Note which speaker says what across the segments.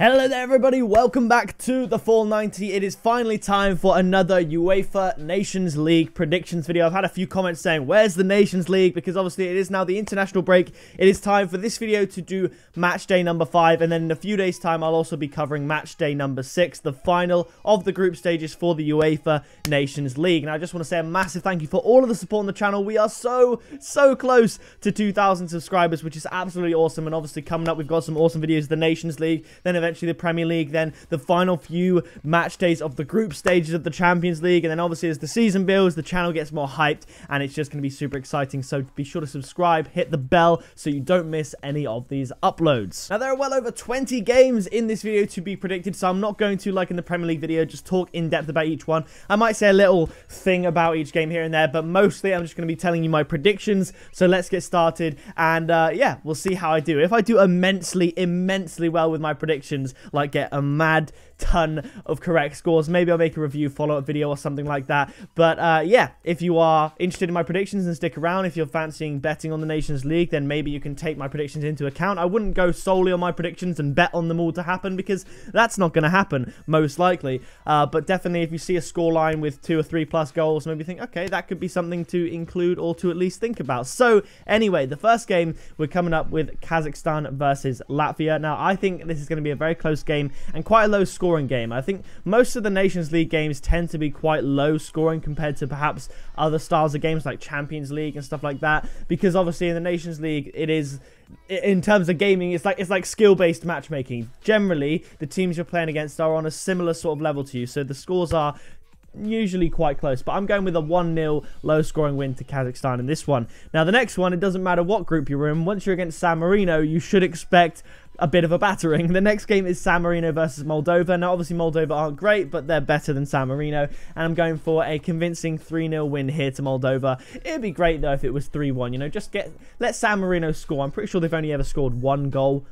Speaker 1: Hello there everybody, welcome back to the Fall 90. It is finally time for another UEFA Nations League predictions video. I've had a few comments saying, where's the Nations League? Because obviously it is now the international break. It is time for this video to do match day number 5, and then in a few days time I'll also be covering match day number 6, the final of the group stages for the UEFA Nations League. And I just want to say a massive thank you for all of the support on the channel. We are so close to 2,000 subscribers, which is absolutely awesome. And obviously coming up, we've got some awesome videos of the Nations League, then eventually the Premier League, then the final few match days of the group stages of the Champions League, and then obviously as the season builds, the channel gets more hyped, and it's just going to be super exciting. So be sure to subscribe, hit the bell, so you don't miss any of these uploads. Now, there are well over 20 games in this video to be predicted, so I'm not going to, like in the Premier League video, just talk in depth about each one. I might say a little thing about each game here and there, but mostly I'm just going to be telling you my predictions. So let's get started, and yeah, we'll see how I do. If I do immensely well with my predictions, like get a mad ton of correct scores, maybe I'll make a review follow-up video or something like that. But yeah, if you are interested in my predictions, and stick around. If you're fancying betting on the Nations League, then maybe you can take my predictions into account. I wouldn't go solely on my predictions and bet on them all to happen, because that's not going to happen most likely. But definitely if you see a scoreline with 2 or 3 plus goals, maybe think, okay, that could be something to include or to at least think about. So anyway, the first game, we're coming up with Kazakhstan versus Latvia. Now, I think this is going to be a very close game and quite a low scoring game. I think most of the Nations League games tend to be quite low scoring compared to perhaps other styles of games like Champions League and stuff like that, because obviously in the Nations League, it is, in terms of gaming, it's like skill-based matchmaking. Generally, the teams you're playing against are on a similar sort of level to you, so the scores are usually quite close. But I'm going with a 1-0 low-scoring win to Kazakhstan in this one. Now, the next one, it doesn't matter what group you're in. Once you're against San Marino, you should expect a bit of a battering. The next game is San Marino versus Moldova. Now, obviously, Moldova aren't great, but they're better than San Marino, and I'm going for a convincing 3-0 win here to Moldova. It'd be great, though, if it was 3-1. You know, just let San Marino score. I'm pretty sure they've only ever scored 1 goal,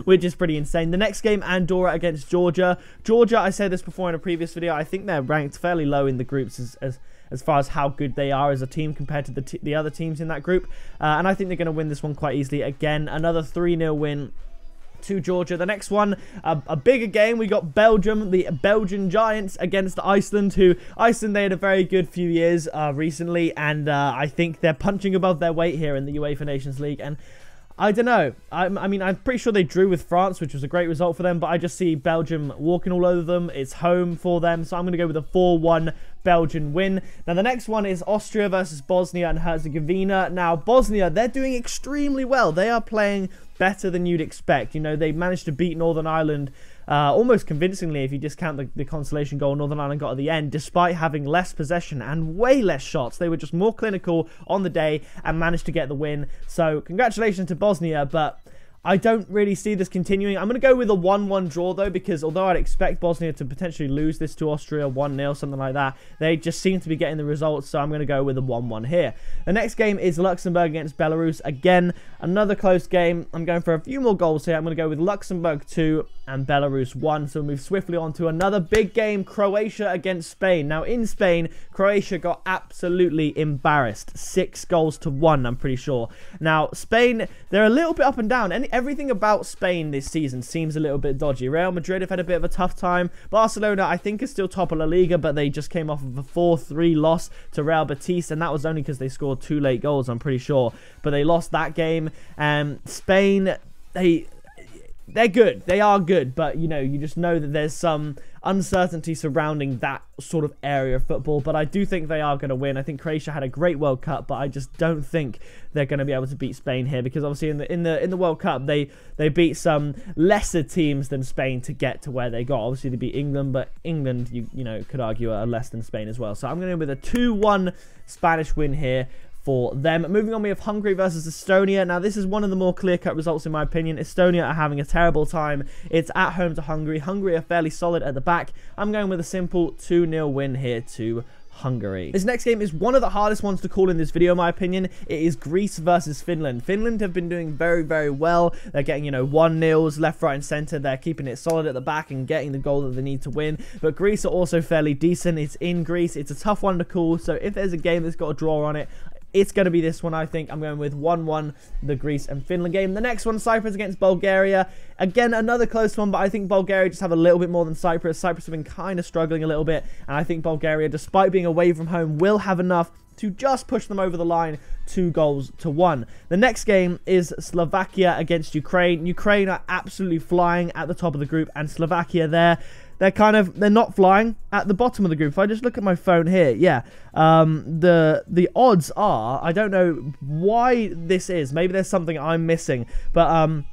Speaker 1: which is pretty insane. The next game, Andorra against Georgia. Georgia, I said this before in a previous video, I think they're ranked fairly low in the groups as far as how good they are as a team compared to the other teams in that group. And I think they're going to win this one quite easily. Again, another 3-0 win to Georgia. The next one, a bigger game. We got Belgium, the Belgian Giants against Iceland, Iceland, they had a very good few years recently, and I think they're punching above their weight here in the UEFA Nations League. And I don't know. I mean, I'm pretty sure they drew with France, which was a great result for them, but I just see Belgium walking all over them. It's home for them, so I'm going to go with a 4-1 Belgian win. Now, the next one is Austria versus Bosnia and Herzegovina. Now, Bosnia, they're doing extremely well. They are playing better than you'd expect. You know, they managed to beat Northern Ireland almost convincingly if you discount the consolation goal Northern Ireland got at the end, despite having less possession and way less shots. They were just more clinical on the day and managed to get the win. So congratulations to Bosnia, but I don't really see this continuing. I'm going to go with a 1-1 draw, though, because although I'd expect Bosnia to potentially lose this to Austria 1-0, something like that, they just seem to be getting the results, so I'm going to go with a 1-1 here. The next game is Luxembourg against Belarus. Again, another close game. I'm going for a few more goals here. I'm going to go with Luxembourg 2 and Belarus 1. So we'll move swiftly on to another big game, Croatia against Spain. Now, in Spain, Croatia got absolutely embarrassed. 6-1, I'm pretty sure. Now, Spain, they're a little bit up and down. Everything about Spain this season seems a little bit dodgy. Real Madrid have had a bit of a tough time. Barcelona, I think, is still top of La Liga, but they just came off of a 4-3 loss to Real Betis, and that was only because they scored 2 late goals, I'm pretty sure. But they lost that game. Spain, they're good. They are good, but, you know, you just know that there's some uncertainty surrounding that sort of area of football. But I do think they are going to win. I think Croatia had a great World Cup, but I just don't think they're going to be able to beat Spain here, because obviously in the World Cup they beat some lesser teams than Spain to get to where they got. Obviously they beat England, but England you know could argue are less than Spain as well. So I'm going to go with a 2-1 Spanish win here for them. Moving on, we have Hungary versus Estonia. Now, this is one of the more clear-cut results in my opinion. Estonia are having a terrible time. It's at home to Hungary. Hungary are fairly solid at the back. I'm going with a simple 2-0 win here to Hungary. This next game is one of the hardest ones to call in this video, in my opinion. It is Greece versus Finland. Finland have been doing very well. They're getting, you know, 1-0s left, right, and center. They're keeping it solid at the back and getting the goal that they need to win. But Greece are also fairly decent. It's in Greece. It's a tough one to call. So if there's a game that's got a draw on it, it's going to be this one, I think. I'm going with 1-1, the Greece and Finland game. The next one, Cyprus against Bulgaria. Again, another close one, but I think Bulgaria just have a little bit more than Cyprus. Cyprus have been kind of struggling a little bit, and I think Bulgaria, despite being away from home, will have enough to just push them over the line 2-1. The next game is Slovakia against Ukraine. Ukraine are absolutely flying at the top of the group, and Slovakia they're not flying at the bottom of the group. If I just look at my phone here, yeah, the odds are, I don't know why this is. Maybe there's something I'm missing, but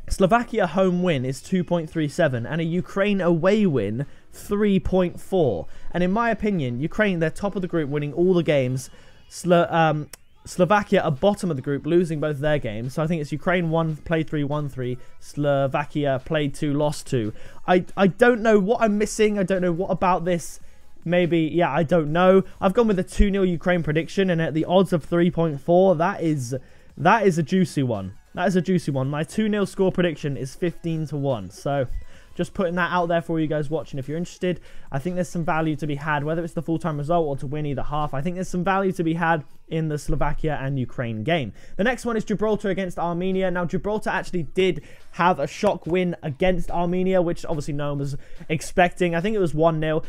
Speaker 1: Slovakia home win is 2.37 and a Ukraine away win 3.4. And in my opinion, Ukraine, they're top of the group, winning all the games. Slovakia are bottom of the group, losing both their games. So I think it's Ukraine 1, played 3, won 3. Slovakia played 2, lost 2. I don't know what I'm missing. I don't know what about this. Maybe, yeah, I don't know. I've gone with a 2-0 Ukraine prediction, and at the odds of 3.4, that is a juicy one. That is a juicy one. My 2-0 score prediction is 15-1. So just putting that out there for you guys watching. If you're interested, I think there's some value to be had, whether it's the full-time result or to win either half. I think there's some value to be had in the Slovakia and Ukraine game. The next one is Gibraltar against Armenia. Now, Gibraltar actually did have a shock win against Armenia, which obviously no one was expecting. I think it was 1-0.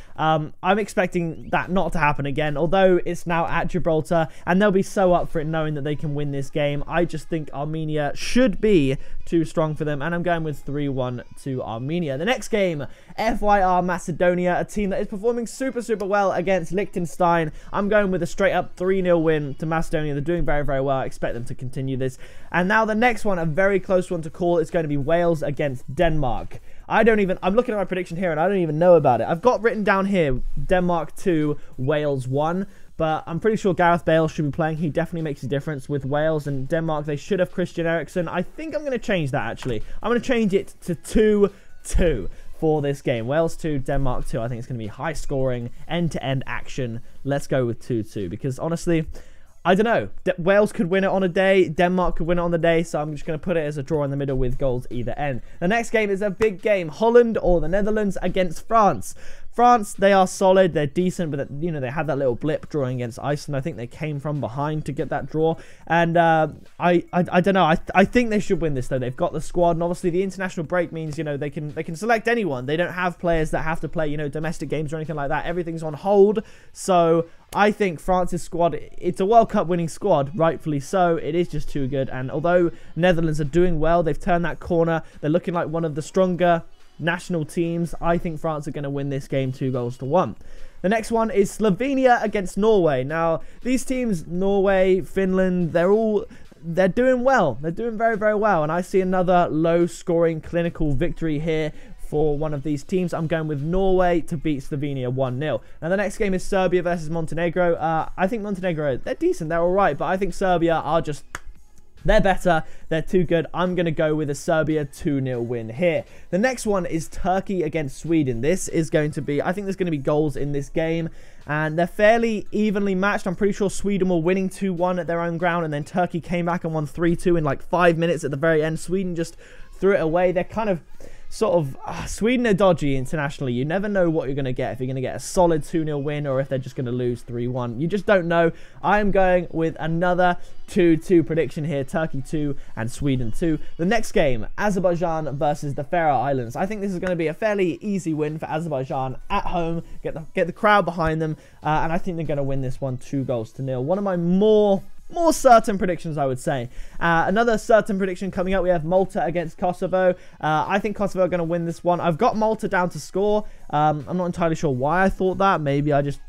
Speaker 1: I'm expecting that not to happen again, although it's now at Gibraltar, and they'll be so up for it knowing that they can win this game. I just think Armenia should be too strong for them, and I'm going with 3-1 to Armenia. The next game, FYR Macedonia, a team that is performing super well against Liechtenstein. I'm going with a straight-up 3-0 win to Macedonia. They're doing very well. I expect them to continue this. And now the next one, a very close one to call. It's going to be Wales against Denmark. I'm looking at my prediction here and I don't even know about it. I've got written down here Denmark 2, Wales 1. But I'm pretty sure Gareth Bale should be playing. He definitely makes a difference with Wales. And Denmark, they should have Christian Eriksen. I think I'm going to change that, actually. I'm going to change it to 2-2 for this game. Wales 2, Denmark 2. I think it's going to be high scoring, end-to-end action. Let's go with 2-2 because honestly, I don't know. Wales could win it on a day. Denmark could win it on the day. So I'm just going to put it as a draw in the middle with goals either end. The next game is a big game. Holland or the Netherlands against France. France, they are solid. They're decent, but you know, they had that little blip drawing against Iceland. I think they came from behind to get that draw. And I don't know. I think they should win this though. They've got the squad, and obviously the international break means, you know, they can select anyone. They don't have players that have to play, you know, domestic games or anything like that. Everything's on hold. So I think France's squad, it's a World Cup winning squad, rightfully so. It is just too good. And although Netherlands are doing well, they've turned that corner. They're looking like one of the stronger national teams. I think France are going to win this game 2-1. The next one is Slovenia against Norway. Now, these teams, Norway, Finland, they're doing well. They're doing very well. And I see another low-scoring clinical victory here for one of these teams. I'm going with Norway to beat Slovenia 1-0. Now, the next game is Serbia versus Montenegro. I think Montenegro, they're decent. They're all right. But I think Serbia are just... they're better. They're too good. I'm going to go with a Serbia 2-0 win here. The next one is Turkey against Sweden. This is going to be... I think there's going to be goals in this game. And they're fairly evenly matched. I'm pretty sure Sweden were winning 2-1 at their own ground. And then Turkey came back and won 3-2 in like 5 minutes at the very end. Sweden just threw it away. They're kind of... Sweden are dodgy internationally. You never know what you're going to get. If you're going to get a solid 2-0 win or if they're just going to lose 3-1. You just don't know. I am going with another 2-2 prediction here. Turkey 2 and Sweden 2. The next game, Azerbaijan versus the Faroe Islands. I think this is going to be a fairly easy win for Azerbaijan at home. Get the crowd behind them. And I think they're going to win this one 2-0. One of my more certain predictions, I would say. Another certain prediction coming up, we have Malta against Kosovo. I think Kosovo are going to win this one. I've got Malta down to score. I'm not entirely sure why I thought that. Maybe I just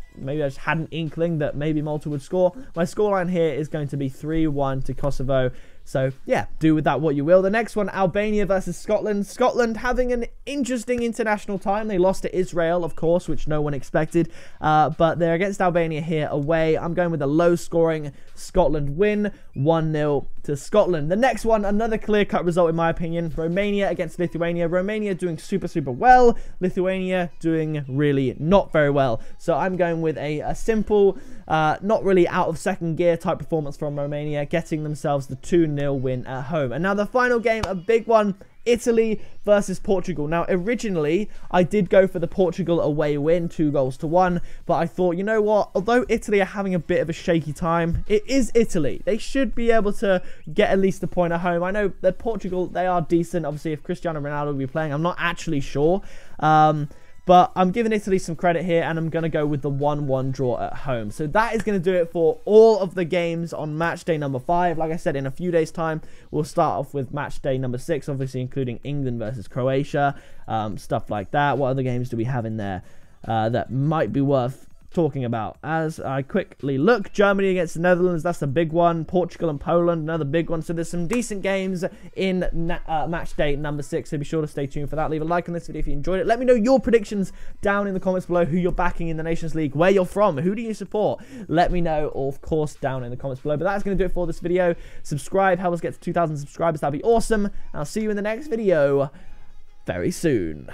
Speaker 1: had an inkling that maybe Malta would score. My scoreline here is going to be 3-1 to Kosovo. So, yeah, do with that what you will. The next one, Albania versus Scotland. Scotland having an interesting international time. They lost to Israel, of course, which no one expected. But they're against Albania here away. I'm going with a low-scoring Scotland win, 1-0 to Scotland. The next one, another clear-cut result in my opinion. Romania against Lithuania. Romania doing super well. Lithuania doing really not very well. So I'm going with a simple, not really out of second gear type performance from Romania, getting themselves the 2-0 win at home. And now the final game, a big one. Italy versus Portugal. Now, originally, I did go for the Portugal away win, 2-1, but I thought, you know what, although Italy are having a bit of a shaky time, it is Italy. They should be able to get at least a point at home. I know that Portugal, they are decent. Obviously, if Cristiano Ronaldo will be playing, I'm not actually sure. But I'm giving Italy some credit here, and I'm going to go with the 1-1 draw at home. So that is going to do it for all of the games on match day number 5. Like I said, in a few days' time, we'll start off with match day number 6, obviously including England versus Croatia, stuff like that. What other games do we have in there that might be worth talking about? As I quickly look, Germany against the Netherlands, that's a big one. Portugal and Poland, another big one. So there's some decent games in match day number 6, so be sure to stay tuned for that. Leave a like on this video if you enjoyed it. Let me know your predictions down in the comments below, who you're backing in the Nations League, where you're from, who do you support. Let me know, of course, down in the comments below. But that's going to do it for this video. Subscribe, help us get to 2,000 subscribers, that'd be awesome. I'll see you in the next video very soon.